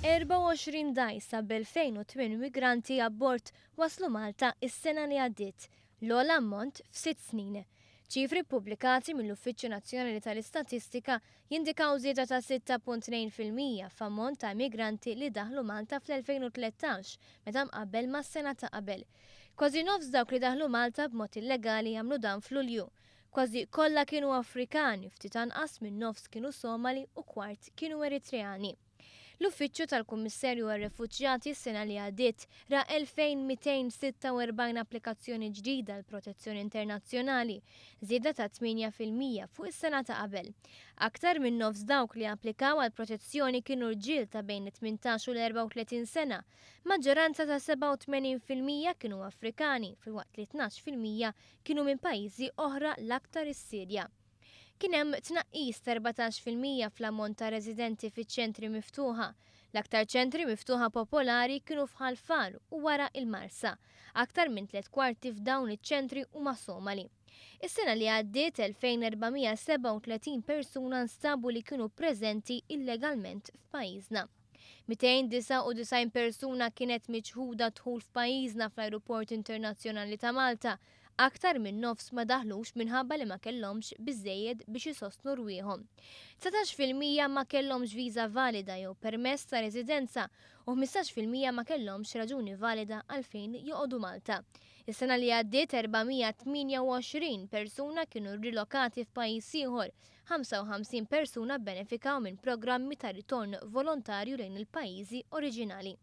24 dajsa b'2008 migranti abbord waslu Malta is-sena li għaddiet, l-ogħla ammont f'6 snin. Ċifri ppubblikati mill-Uffiċċju Nazzjonali tal-Istatistika jindikaw żieda ta' 6.2% f'ammont ta' migranti li daħlu Malta fl-2013 meta mqabbel mas-sena ta' qabel. Kważi nofs dawk li daħlu Malta b'mod illegali jagħmlu dan f'Lulju. Kważi kollha kienu Afrikani, ftit anqas minn nofs kienu Somali u kwart kienu Eritreani. L-Uffiċċju tal-Kummissarju għar-Refuġjati s-sena li għaddiet ra 2246 applikazzjoni ġdida l protezzjoni internazzjonali, żieda ta' 8% fuq is-sena ta' qabel. Aktar minn nofs dawk li applikaw għal protezzjoni kienu rġiel ta' bejn 18 u l-34 sena, maġġoranza ta' 87% kienu Afrikani, filwaqt li 12% kienu minn pajjiżi oħra l-aktar is-Sirja. Kien hemm tnaqqis ta' 14% fl-ammont ta' residenti fiċ-ċentri miftuħa. L-aktar ċentri miftuħa popolari kienu f'Ħalfar u wara il-Marsa. Aktar minn 3/4 f'dawn iċ-ċentri huma Somali. Is-sena li għaddiet 2437 persuna nstabu li kienu preżenti illegalment f'pajjiżna. 299 persuna kienet miċħuda dħul f'pajjiżna fl-Ajruport Internazzjonali ta' Malta. Aktar minn nofs ma daħlux minħabba li ma kellhomx biżżejjed biex isostnu rwieħhom. 19% ma kellhomx viża valida jew permess ta' residenza u 15% ma kellhomx raġuni valida għalfejn joqogħdu Malta. Is-sena li għaddiet 428 persuna kienu rilokati f'pajjiż ieħor, 55 persuna benefikaw minn programmi ta' ritorn volontarju lejn il-pajjiżi oriġinali.